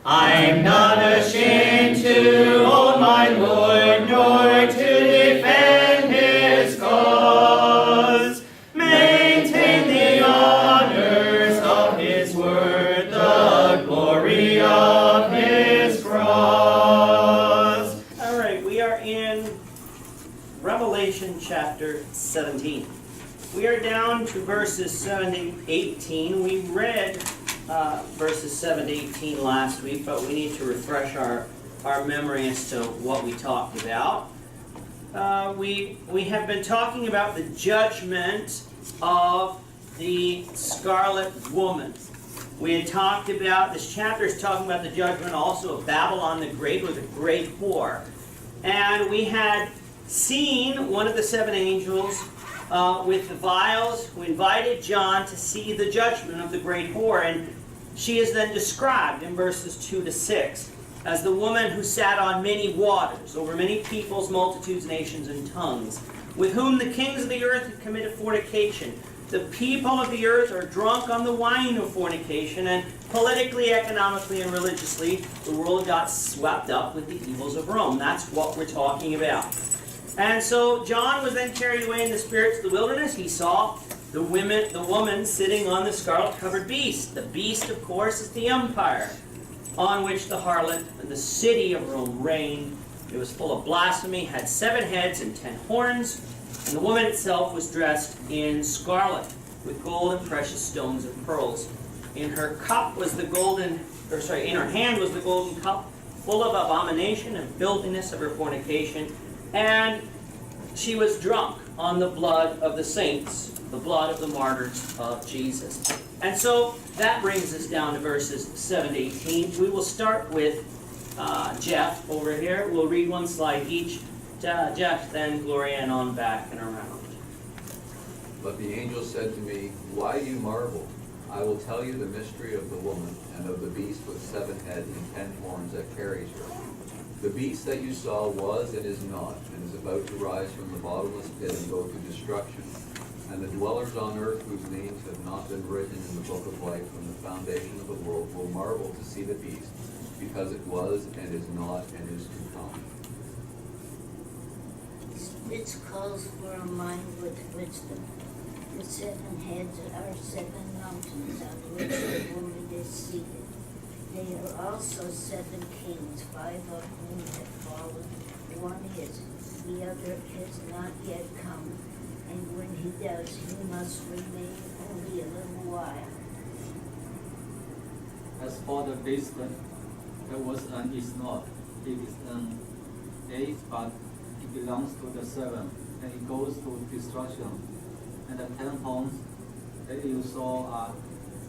I'm not ashamed to hold my Lord, nor to defend his cause. Maintain the honors of his word, the glory of his cross. All right, we are in Revelation chapter 17. We are down to verses 7 to 18. We read verses 7 to 18 last week, but we need to refresh our memory as to what we talked about. We have been talking about the judgment of the Scarlet Woman. We had talked about, this chapter is talking about the judgment also of Babylon the Great, or the Great Whore. And we had seen one of the seven angels with the vials, who invited John to see the judgment of the Great Whore. And she is then described in verses 2 to 6 as the woman who sat on many waters, over many peoples, multitudes, nations, and tongues, with whom the kings of the earth have committed fornication. The people of the earth are drunk on the wine of fornication, and politically, economically, and religiously, the world got swept up with the evils of Rome. That's what we're talking about. And so John was then carried away in the spirit to the wilderness. He saw the woman sitting on the scarlet-covered beast. The beast, of course, is the empire on which the harlot and the city of Rome reigned. It was full of blasphemy, had 7 heads and 10 horns, and the woman itself was dressed in scarlet, with gold and precious stones and pearls. In her hand was the golden cup, full of abomination and filthiness of her fornication, and she was drunk on the blood of the saints, the blood of the martyrs of Jesus. And so that brings us down to verses 7 to 18. We will start with Jeff over here. We'll read one slide each. Jeff, then Gloria, and on back and around. But the angel said to me, "Why do you marvel? I will tell you the mystery of the woman and of the beast with 7 heads and 10 horns that carries her. The beast that you saw was and is not, and is about to rise from the bottomless pit and go to destruction. And the dwellers on earth whose names have not been written in the book of life from the foundation of the world will marvel to see the beast, because it was and is not and is to come." This calls for a mind with wisdom. The 7 heads are 7 mountains on which the woman is seated. They are also 7 kings, 5 of whom have fallen. One is, the other has not yet come, and when he does, he must remain only a little while. As for the beast, it was and is not. It is an 8, but it belongs to the 7, and it goes to destruction. And the 10 horns that you saw are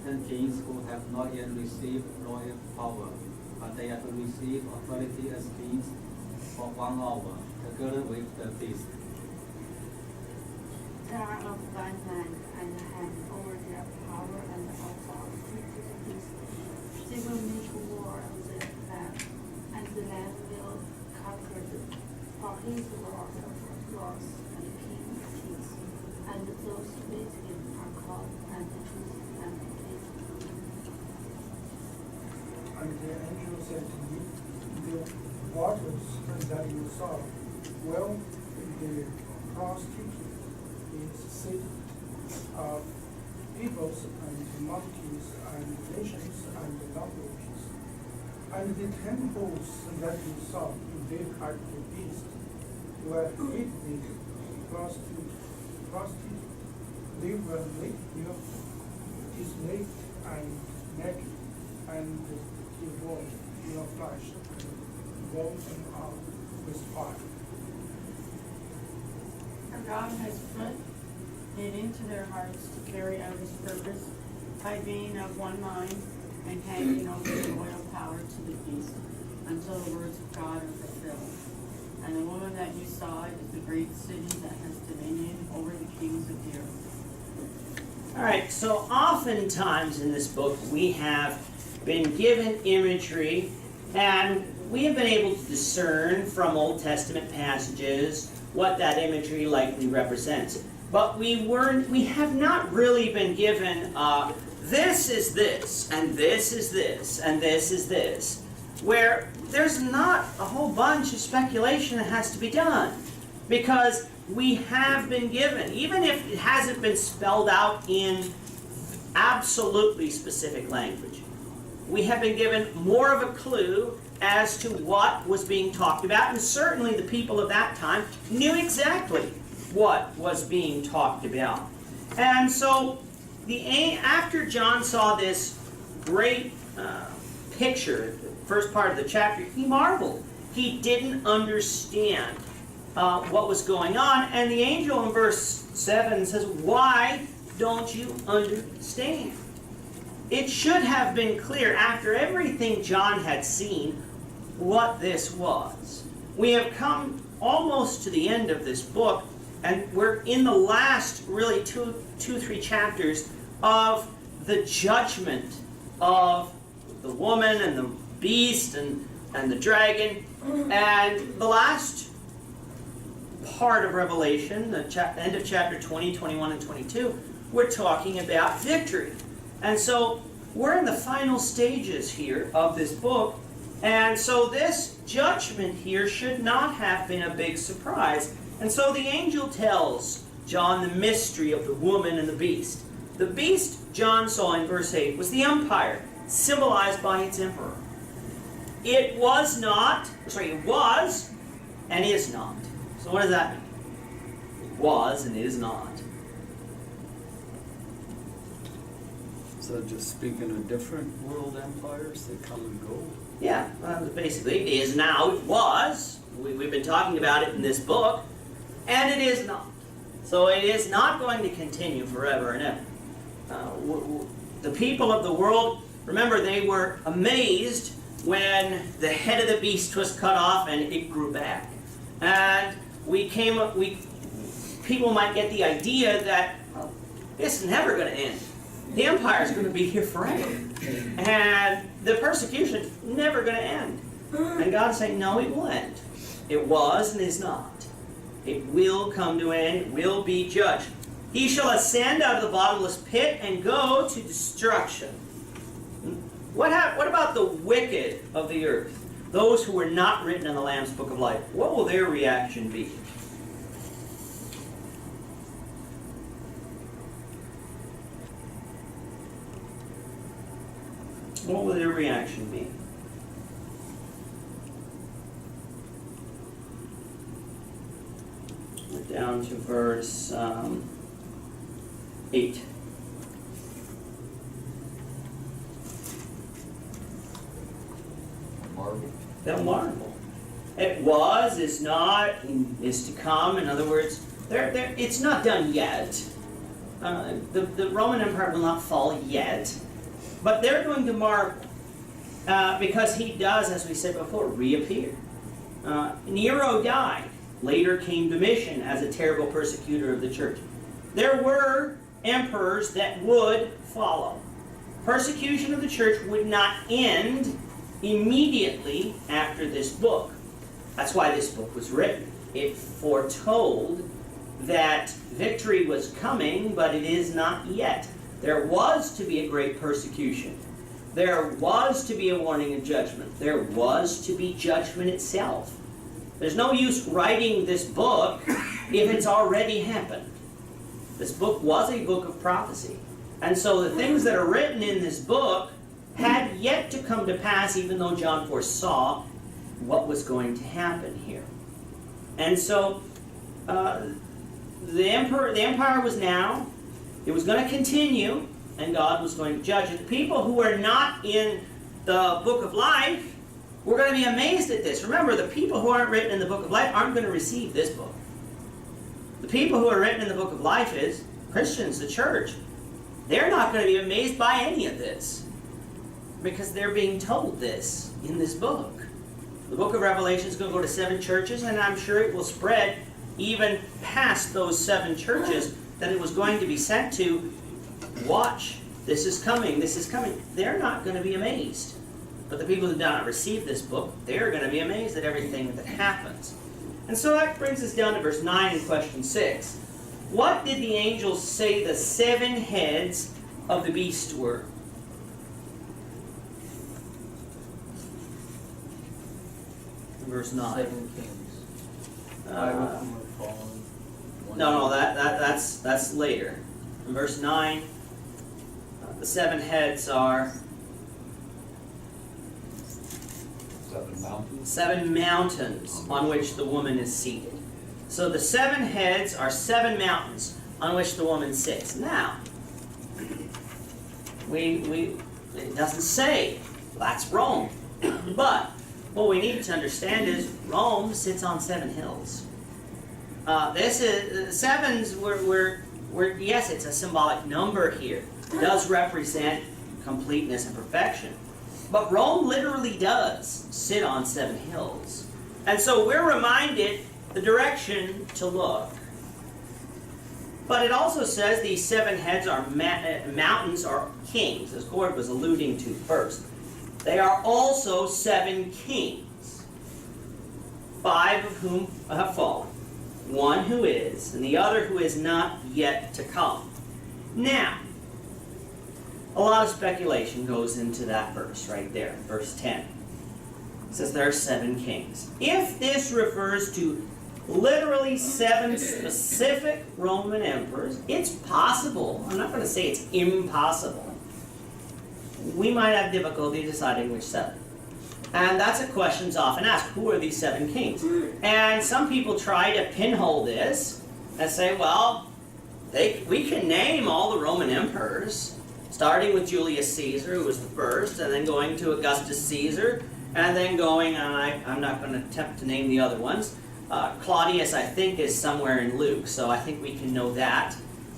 10 kings who have not yet received royal power, but they are to receive authority as kings for 1 hour, together with the beast. They are of one mind and hand over their power and authority to the beast. They will make war on the land, and the land will conquer them. For his Lord lords and kings, and those with him are called and chosen and faithful. And the angel said to me, "The waters that you saw, well, the prostitute is city of peoples and multitudes and nations and languages. And the 10 bulls that you saw in the heart of the beast were with the prostitute. They were naked and naked, and devoured your flesh, and bone them out with fire." For God has put it into their hearts to carry out his purpose by being of one mind and handing over the royal power to the beast until the words of God are fulfilled. And the woman that you saw is the great city that has dominion over the kings of the earth. All right, so oftentimes in this book we have been given imagery, and we have been able to discern from Old Testament passages what that imagery likely represents. But we have not really been given this is this, and this is this, and this is this, where there's not a whole bunch of speculation that has to be done. Because we have been given, even if it hasn't been spelled out in absolutely specific language, we have been given more of a clue as to what was being talked about, and certainly the people of that time knew exactly what was being talked about. And so, after John saw this great picture, the first part of the chapter, he marveled. He didn't understand what was going on, and the angel in verse 7 says, "Why don't you understand?" It should have been clear after everything John had seen what this was. We have come almost to the end of this book, and we're in the last really two, 3 chapters of the judgment of the woman and the beast and the dragon. And the last part of Revelation, the end of chapter 20, 21, and 22, we're talking about victory. And so we're in the final stages here of this book. And so this judgment here should not have been a big surprise. And so the angel tells John the mystery of the woman and the beast. The beast John saw in verse 8 was the empire, symbolized by its emperor. It was and is not. So what does that mean? It was and is not. So just speaking of different world empires, they come and go. Yeah, basically it is now. It was. We've been talking about it in this book. And it is not. So it is not going to continue forever and ever. The people of the world, remember, they were amazed when the head of the beast was cut off and it grew back. And people might get the idea that, well, it's never going to end. The empire is going to be here forever. And the persecution is never going to end. And God's saying, no, it will end. It was and is not. It will come to an end. It will be judged. He shall ascend out of the bottomless pit and go to destruction. What about the wicked of the earth? Those who were not written in the Lamb's Book of Life. What will their reaction be? What will their reaction be? We're down to verse 8. Marvel. They'll marvel. It was, is not, is to come. In other words, it's not done yet. The Roman Empire will not fall yet. But they're going to marvel because he does, as we said before, reappear. Nero died. Later came Domitian as a terrible persecutor of the church. There were emperors that would follow. Persecution of the church would not end immediately after this book. That's why this book was written. It foretold that victory was coming, but it is not yet. There was to be a great persecution. There was to be a warning of judgment. There was to be judgment itself. There's no use writing this book if it's already happened. This book was a book of prophecy. And so the things that are written in this book had yet to come to pass, even though John foresaw what was going to happen here. And so the empire was now, it was going to continue, and God was going to judge it. The people who are not in the book of life, we're going to be amazed at this. Remember, the people who aren't written in the book of life aren't going to receive this book. The people who are written in the book of life is Christians, the church. They're not going to be amazed by any of this because they're being told this in this book. The book of Revelation is going to go to 7 churches, and I'm sure it will spread even past those 7 churches that it was going to be sent to. Watch, this is coming, this is coming. They're not going to be amazed. But the people who do not receive this book, they're going to be amazed at everything that happens. And so that brings us down to verse 9 and question 6. What did the angels say the 7 heads of the beast were? Verse 9. 7 kings. 5 of whom have fallen. No, that's later. In verse 9, the 7 heads are 7 mountains. 7 mountains on which the woman is seated. So the 7 heads are 7 mountains on which the woman sits. Now, it doesn't say that's Rome, but what we need to understand is Rome sits on 7 hills. This is sevens. Yes, it's a symbolic number here. It does represent completeness and perfection. But Rome literally does sit on 7 hills. And so we're reminded the direction to look. But it also says these 7 heads are mountains or kings, as Gord was alluding to first. They are also 7 kings, 5 of whom have fallen, 1 who is, and the other who is not yet to come. Now, a lot of speculation goes into that verse right there, verse 10. It says there are 7 kings. If this refers to literally 7 specific Roman emperors, it's possible, I'm not going to say it's impossible, we might have difficulty deciding which 7. And that's a question often asked. Who are these 7 kings? And some people try to pinhole this and say, well, we can name all the Roman emperors, starting with Julius Caesar, who was the first, and then going to Augustus Caesar, and then going on, I'm not going to attempt to name the other ones. Claudius, I think, is somewhere in Luke, so I think we can know that.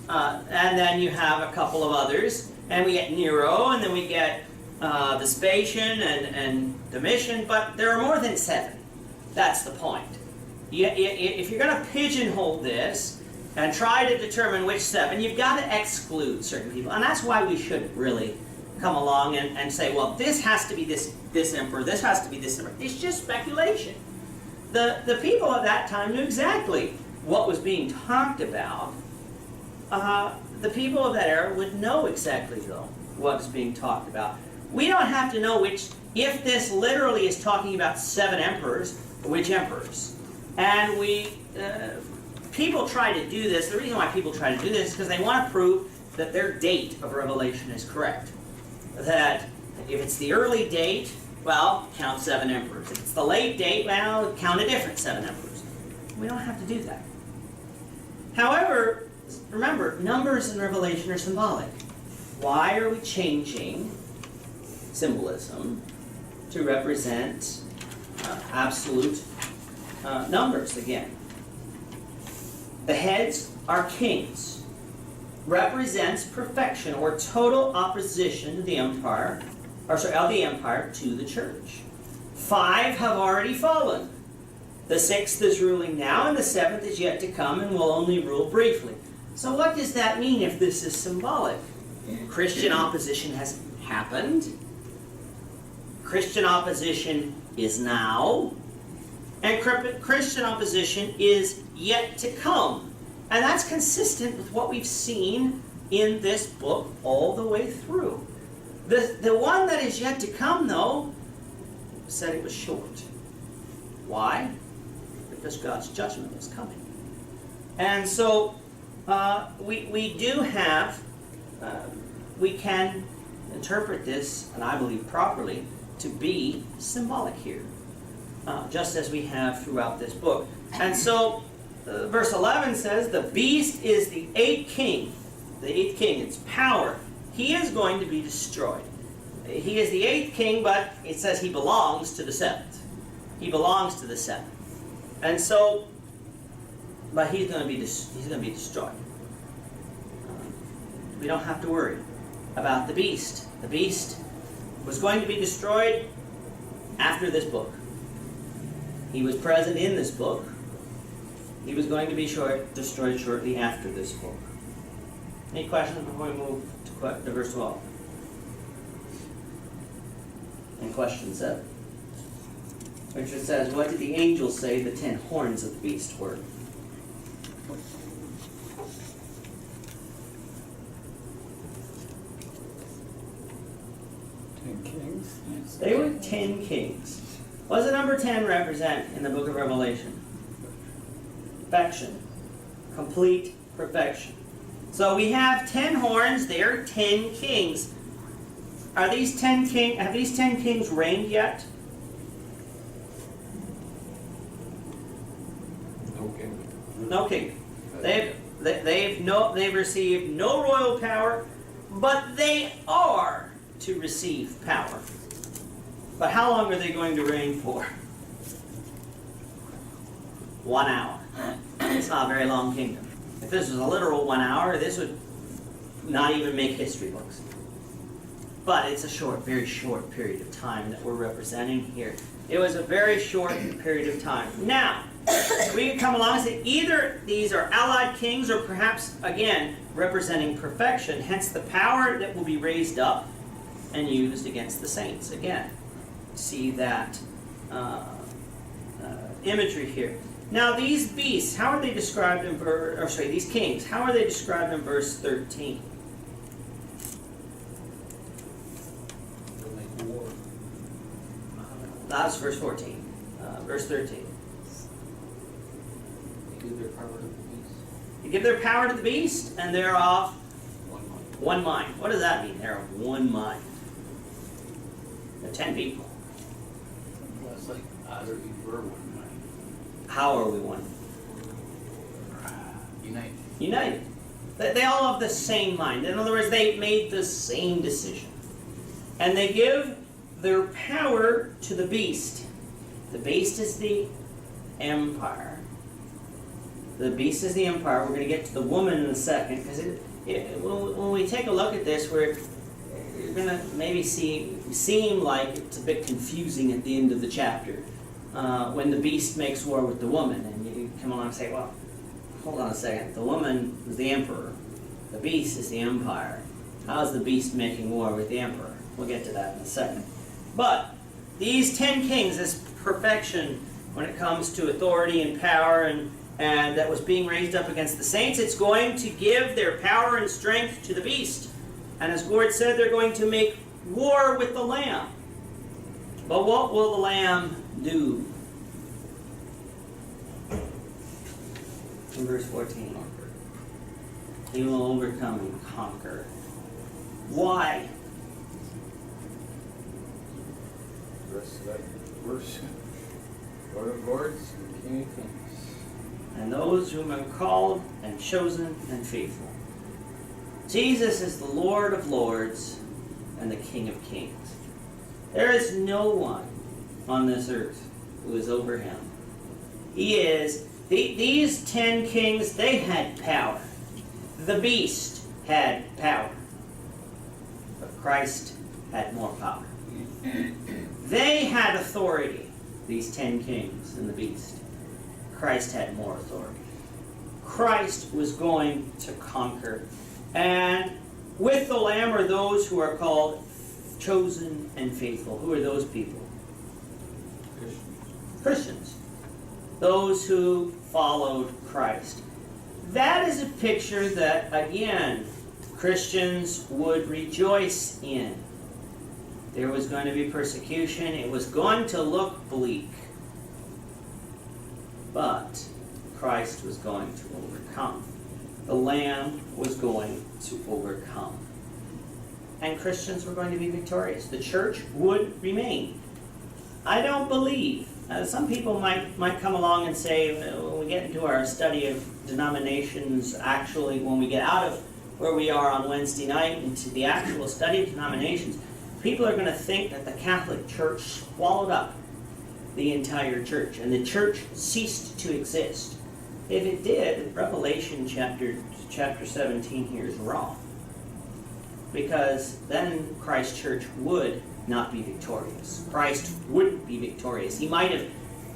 And then you have a couple of others, and we get Nero, and then we get Vespasian and Domitian, but there are more than 7. That's the point. If you're going to pigeonhole this and try to determine which 7, you've got to exclude certain people. And that's why we shouldn't really come along and say, well, this has to be this emperor, this has to be this emperor. It's just speculation. The people at that time knew exactly what was being talked about. The people of that era would know exactly, though, what is being talked about. We don't have to know if this literally is talking about 7 emperors, which emperors. And people try to do this. The reason why people try to do this is because they want to prove that their date of Revelation is correct. That if it's the early date, well, count 7 emperors. If it's the late date, well, count a different 7 emperors. We don't have to do that. However, remember, numbers in Revelation are symbolic. Why are we changing symbolism to represent absolute numbers again? The heads are kings. Represents perfection or total opposition to the empire, of the empire to the church. 5 have already fallen. The 6th is ruling now, and the 7th is yet to come and will only rule briefly. So what does that mean if this is symbolic? Christian opposition has happened. Christian opposition is now. And Christian opposition is yet to come. And that's consistent with what we've seen in this book all the way through. The one that is yet to come, though, said it was short. Why? Because God's judgment was coming. And so we do have, we can interpret this, and I believe properly, to be symbolic here, just as we have throughout this book. And so verse 11 says, the beast is the 8th king. The 8th king, its power. He is going to be destroyed. He is the 8th king, but it says he belongs to the 7th. He belongs to the 7th. And so, but he's going to be destroyed. We don't have to worry about the beast. The beast was going to be destroyed after this book. He was present in this book. He was going to be destroyed shortly after this book. Any questions before we move to verse 12? And question 7. Which it says, what did the angel say the 10 horns of the beast were? They were 10 kings. What does the number 10 represent in the book of Revelation? Perfection. Complete perfection. So we have 10 horns, they are 10 kings. Have these 10 kings reigned yet? No king. No king. They've received no royal power, but they are to receive power. But how long are they going to reign for? 1 hour. It's not a very long kingdom. If this was a literal 1 hour, this would not even make history books. But it's a short, very short period of time that we're representing here. It was a very short period of time. Now, we can come along and say either these are allied kings or perhaps, again, representing perfection, hence the power that will be raised up and used against the saints. Again, see that imagery here. Now, these beasts, how are they described in these kings, how are they described in verse 13? That's verse 14. Verse 13. They give their power to the beast. You give their power to the beast, and they're of One month. one mind. What does that mean? They're of one mind. They're 10 people. Well, it's like either we were one mind. How are we one? Unite. United. They all have the same mind. In other words, they made the same decision. And they give their power to the beast. The beast is the empire. The beast is the empire. We're going to get to the woman in a second, because when we take a look at this, you're going to maybe seem like it's a bit confusing at the end of the chapter when the beast makes war with the woman, and you come along and say, well, hold on a second. The woman is the emperor. The beast is the empire. How is the beast making war with the emperor? We'll get to that in a second. But these 10 kings, this perfection when it comes to authority and power, and that was being raised up against the saints, it's going to give their power and strength to the beast. And as Gord said, they're going to make war with the Lamb. But what will the Lamb do? In verse 14. He will overcome and conquer. Why? Rest of that verse. Lord of Lords and King of Kings. And those whom are called and chosen and faithful. Jesus is the Lord of Lords and the King of Kings. There is no one on this earth who is over him. He is. These 10 kings, they had power. The beast had power. But Christ had more power. They had authority, these 10 kings and the beast. Christ had more authority. Christ was going to conquer. And with the Lamb are those who are called chosen and faithful. Who are those people? Christians. Those who followed Christ. That is a picture that, again, Christians would rejoice in. There was going to be persecution. It was going to look bleak. But Christ was going to overcome. The Lamb was going to overcome. And Christians were going to be victorious. The church would remain. I don't believe. Some people might come along and say, when we get into our study of denominations, actually, when we get out of where we are on Wednesday night into the actual study of denominations, people are going to think that the Catholic Church swallowed up the entire church, and the church ceased to exist. If it did, Revelation chapter 17 here is wrong. Because then Christ's church would not be victorious. Christ wouldn't be victorious. He might have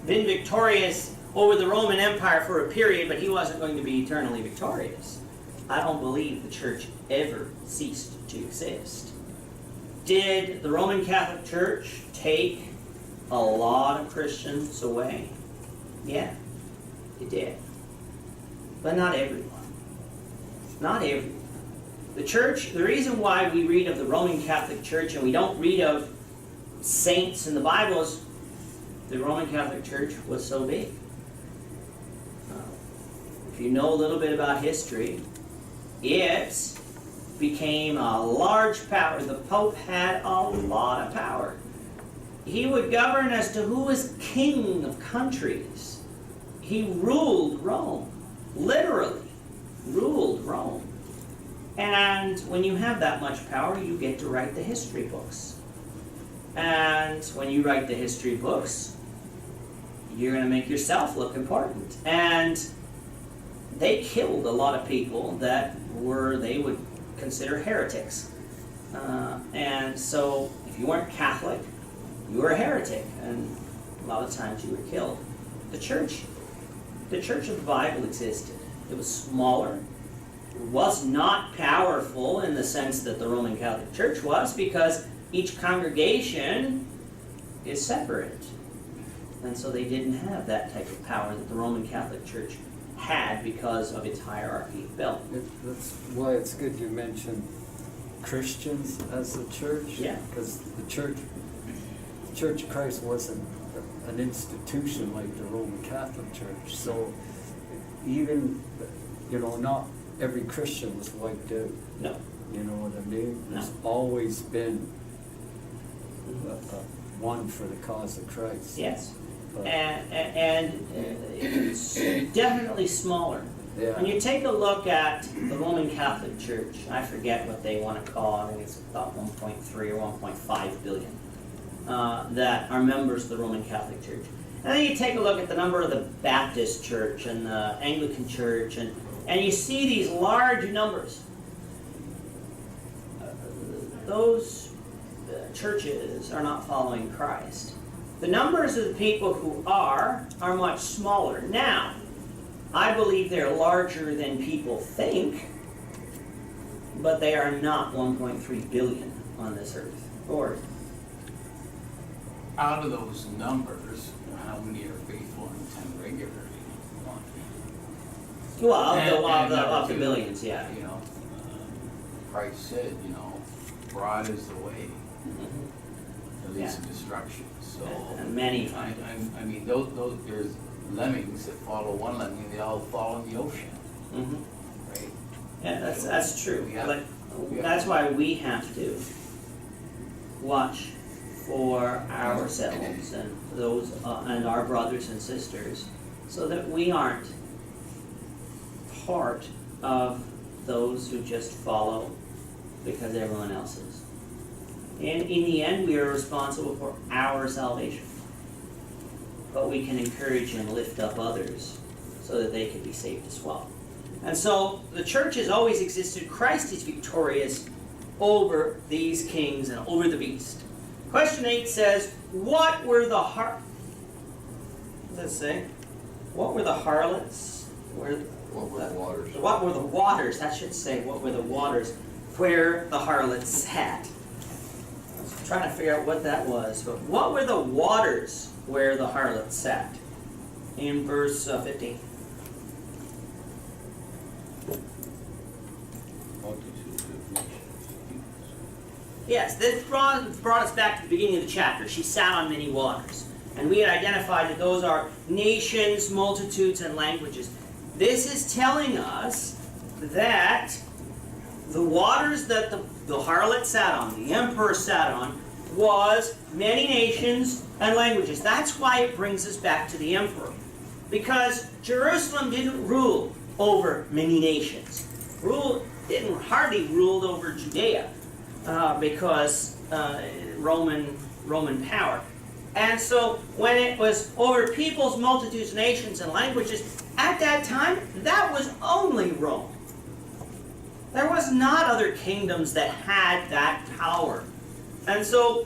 been victorious over the Roman Empire for a period, but he wasn't going to be eternally victorious. I don't believe the church ever ceased to exist. Did the Roman Catholic Church take a lot of Christians away? Yeah, it did. But not everyone. Not everyone. The church, the reason why we read of the Roman Catholic Church and we don't read of saints in the Bible is the Roman Catholic Church was so big. If you know a little bit about history, it became a large power. The Pope had a lot of power. He would govern as to who was king of countries. He ruled Rome, literally ruled Rome. And when you have that much power, you get to write the history books. And when you write the history books, you're going to make yourself look important. And they killed a lot of people that they would consider heretics. And so if you weren't Catholic, you were a heretic, and a lot of times you were killed. The church of the Bible existed. It was smaller. It was not powerful in the sense that the Roman Catholic Church was, because each congregation is separate. And so they didn't have that type of power that the Roman Catholic Church had because of its hierarchy built. That's why it's good you mentioned Christians as a church. Yeah. Because the Church of Christ wasn't an institution like the Roman Catholic Church. So even, not every Christian was wiped out. No. You know what I mean? No. There's always been one for the cause of Christ. Yes. But, And it's definitely smaller. yeah. When you take a look at the Roman Catholic Church, I forget what they want to call it, I think it's about 1.3 or 1.5 billion that are members of the Roman Catholic Church. And then you take a look at the number of the Baptist Church and the Anglican Church, and you see these large numbers. Those churches are not following Christ. The numbers of the people who are much smaller. Now, I believe they're larger than people think, but they are not 1.3 billion on this earth. Or Out of those numbers, how many are faithful and attend regularly? of the billions, yeah. Christ said, broad is the way that leads to Yeah. destruction. So And many. I mean, those there's lemmings that follow one lemming, they all fall in the ocean, Mm-hmm. right? Yeah, that's true. Yeah. But Yeah. that's why we have to watch for ourselves and those and our brothers and sisters, so that we aren't part of those who just follow because everyone else is. And in the end, we are responsible for our salvation. But we can encourage and lift up others so that they can be saved as well. And so the church has always existed. Christ is victorious over these kings and over the beast. Question 8 says, what were the what does it say? What were the harlots? What were the waters? What were the waters? That should say, what were the waters where the harlots sat? I was trying to figure out what that was. But what were the waters where the harlots sat? In verse 15. Yes, this brought us back to the beginning of the chapter. She sat on many waters. And we had identified that those are nations, multitudes, and languages. This is telling us that the waters that the harlot sat on, the emperor sat on, was many nations and languages. That's why it brings us back to the emperor. Because Jerusalem didn't rule over many nations. Hardly ruled over Judea. Because Roman power. And so when it was over peoples, multitudes, nations, and languages, at that time, that was only Rome. There was not other kingdoms that had that power. And so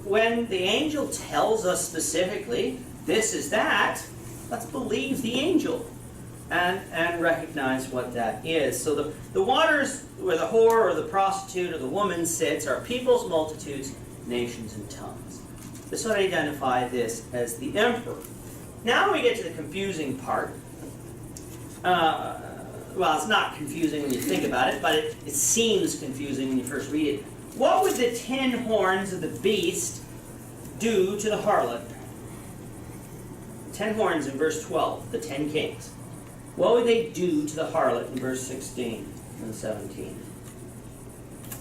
when the angel tells us specifically, this is that, let's believe the angel and recognize what that is. So the waters where the whore or the prostitute or the woman sits are peoples, multitudes, nations, and tongues. This would identify this as the emperor. Now we get to the confusing part. Well, it's not confusing when you think about it, but it seems confusing when you first read it. What would the 10 horns of the beast do to the harlot? 10 horns in verse 12, the 10 kings. What would they do to the harlot in verse 16 and 17?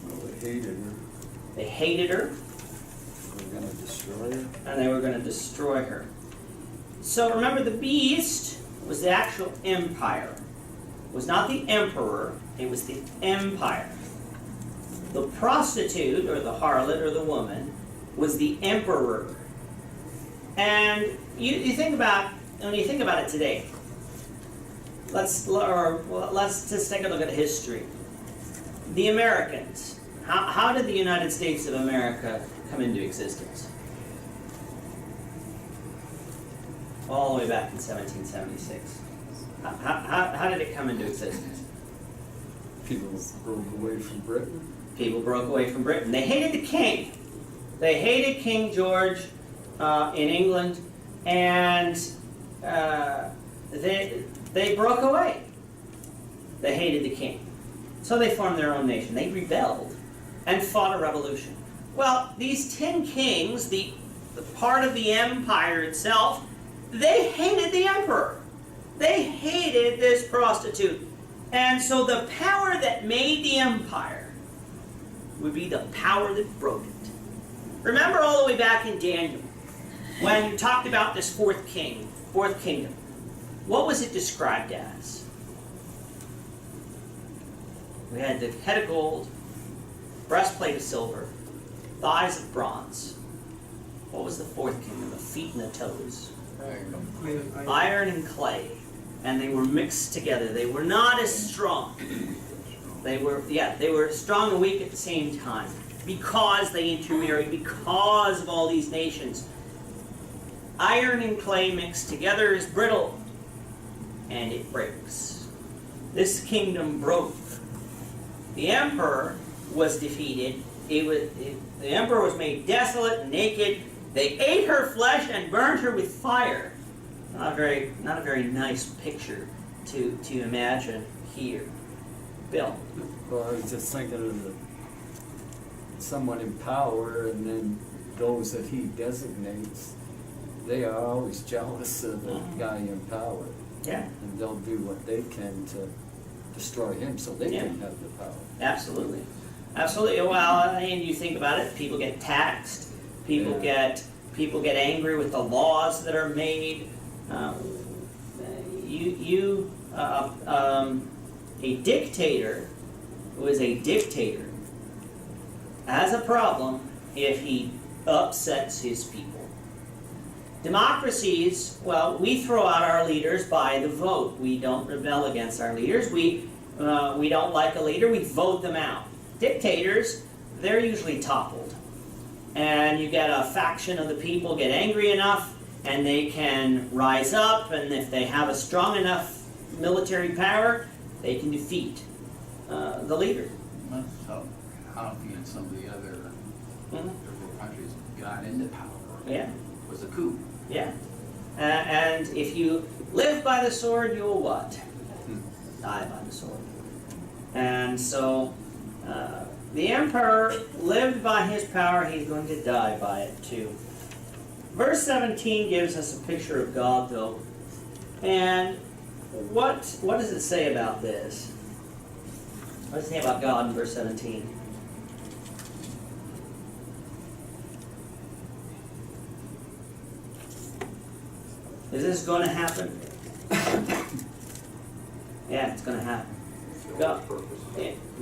Well, they hated her. They hated her, They were going to destroy her. and they were going to destroy her. So remember, the beast was the actual empire. It was not the emperor, it was the empire. The prostitute, or the harlot, or the woman, was the emperor. And you think about, when you think about it today, let's just take a look at history. The Americans. How did the United States of America come into existence? All the way back in 1776. How did it come into existence? People broke away from Britain. People broke away from Britain. They hated the king. They hated King George in England, and they broke away. They hated the king. So they formed their own nation. They rebelled and fought a revolution. Well, these 10 kings, the part of the empire itself, they hated the emperor. They hated this prostitute. And so the power that made the empire would be the power that broke it. Remember all the way back in Daniel, when you talked about this fourth kingdom. What was it described as? We had the head of gold, breastplate of silver, thighs of bronze. What was the fourth kingdom? The feet and the toes. Iron and clay. And they were mixed together. They were not as strong. They were strong and weak at the same time. Because they intermarried, because of all these nations. Iron and clay mixed together is brittle, and it breaks. This kingdom broke. The emperor was defeated. The emperor was made desolate and naked. They ate her flesh and burned her with fire. Not a very nice picture to imagine here. Bill? Well, I was just thinking of someone in power, and then those that he designates, they are always jealous of the guy in power. Yeah. And they'll do what they can to destroy him so they can have the power. Absolutely. Absolutely. Well, and you think about it, people get taxed. People get angry with the laws that are made. A dictator who is a dictator has a problem if he upsets his people. Democracies, well, we throw out our leaders by the vote. We don't rebel against our leaders. We don't like a leader, we vote them out. Dictators, they're usually toppled. And you get a faction of the people get angry enough, and they can rise up, and if they have a strong enough military power, they can defeat the leader. That's how some of the other countries got into power. Yeah. It was a coup. Yeah. And if you live by the sword, you will what? Die by the sword. And so the emperor lived by his power, he's going to die by it too. Verse 17 gives us a picture of God, though. And what does it say about this? What does it say about God in verse 17? Is this going to happen? Yeah, it's going to happen.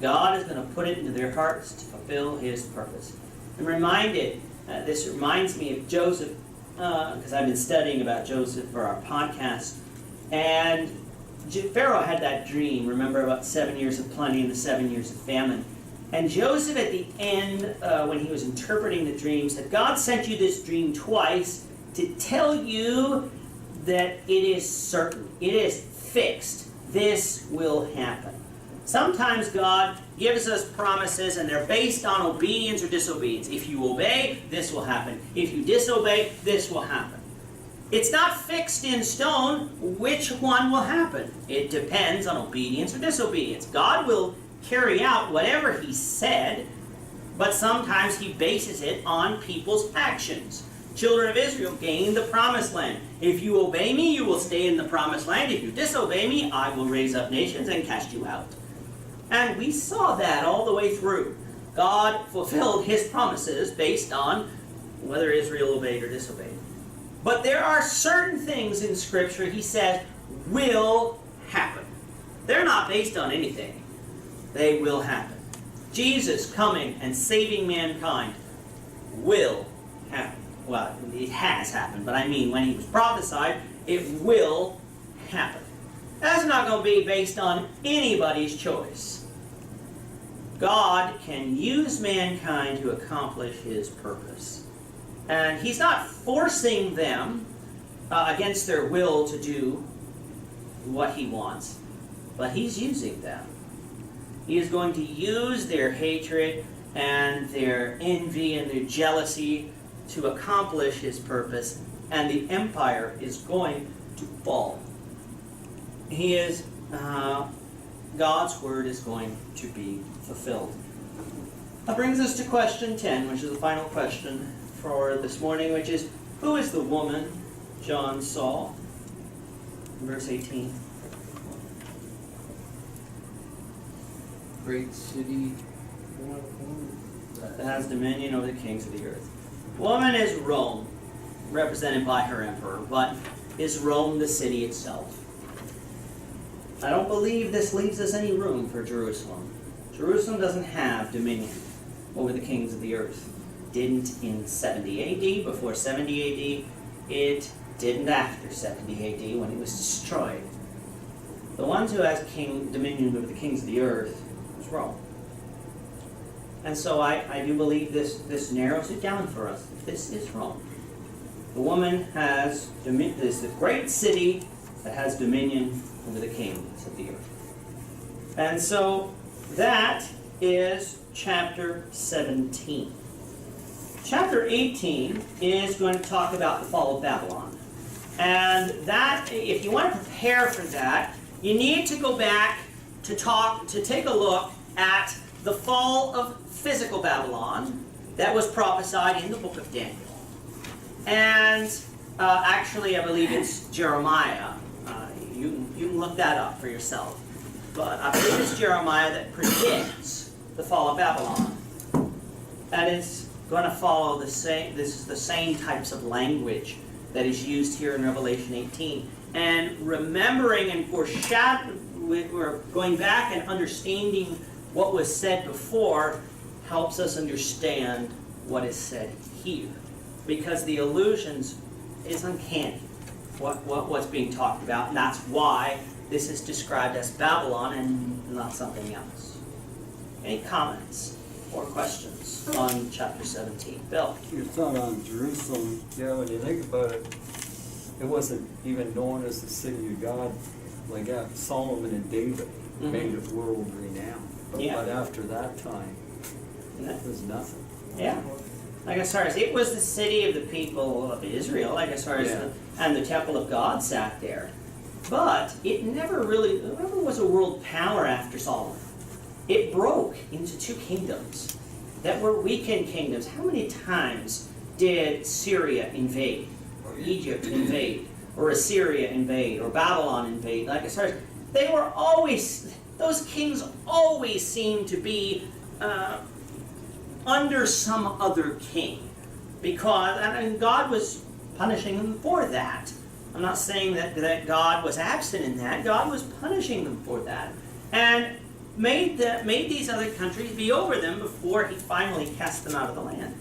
God is going to put it into their hearts to fulfill His purpose. I'm reminded, this reminds me of Joseph, because I've been studying about Joseph for our podcast. And Pharaoh had that dream, remember, about 7 years of plenty and the 7 years of famine. And Joseph at the end, when he was interpreting the dream, said, God sent you this dream twice to tell you that it is certain, it is fixed, this will happen. Sometimes God gives us promises and they're based on obedience or disobedience. If you obey, this will happen. If you disobey, this will happen. It's not fixed in stone which one will happen. It depends on obedience or disobedience. God will carry out whatever He said, but sometimes he bases it on people's actions. Children of Israel gained the promised land. If you obey me, you will stay in the promised land. If you disobey me, I will raise up nations and cast you out. And we saw that all the way through. God fulfilled his promises based on whether Israel obeyed or disobeyed. But there are certain things in Scripture he says will happen. They're not based on anything. They will happen. Jesus coming and saving mankind will happen. Well, it has happened, but I mean when he was prophesied, it will happen. That's not going to be based on anybody's choice. God can use mankind to accomplish his purpose. And he's not forcing them against their will to do what he wants, but he's using them. He is going to use their hatred and their envy and their jealousy to accomplish his purpose, and the empire is going to fall. God's word is going to be fulfilled. That brings us to question 10, which is the final question for this morning, which is, who is the woman John saw? Verse 18. Great city. That has dominion over the kings of the earth. Woman is Rome, represented by her emperor, but is Rome the city itself? I don't believe this leaves us any room for Jerusalem. Jerusalem doesn't have dominion over the kings of the earth. Didn't in 70 AD, before 70 AD. It didn't after 70 AD when it was destroyed. The ones who has dominion over the kings of the earth was Rome. And so I do believe this narrows it down for us. This is Rome. The woman has this the great city that has dominion over the kings of the earth. And so that is chapter 17. Chapter 18 is going to talk about the fall of Babylon. And that, if you want to prepare for that, you need to go back to take a look at the fall of physical Babylon that was prophesied in the book of Daniel. And actually, I believe it's Jeremiah. You can look that up for yourself. But I believe it's Jeremiah that predicts the fall of Babylon. That is going to follow this is the same types of language that is used here in Revelation 18. And remembering and we're going back and understanding what was said before helps us understand what is said here. Because the allusions is uncanny, what's being talked about, and that's why this is described as Babylon and not something else. Any comments or questions on chapter 17? Bill? Your thought on Jerusalem, yeah, when you think about it, it wasn't even known as the city of God. Like Solomon and David made it world renowned. But after that time, it was nothing. Yeah. Like as far as it was the city of the people of Israel, like as far as and the temple of God sat there. But it never was a world power after Solomon. It broke into two kingdoms that were weakened kingdoms. How many times did Syria invade, or Egypt invade, or Assyria invade, or Babylon invade? Like as far as they were always, those kings always seemed to be under some other king, and God was punishing them for that. I'm not saying that God was absent in that. God was punishing them for that, and made these other countries be over them before he finally cast them out of the land.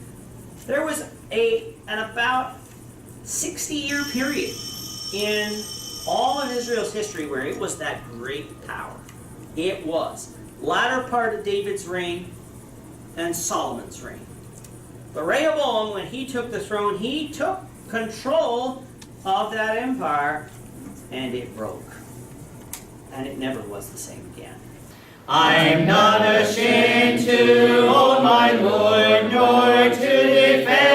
There was an about 60-year period in all of Israel's history where it was that great power. It was latter part of David's reign and Solomon's reign. But Rehoboam, when he took the throne, he took control of that empire, and it broke. And it never was the same again. I'm not ashamed to own my Lord, nor to defend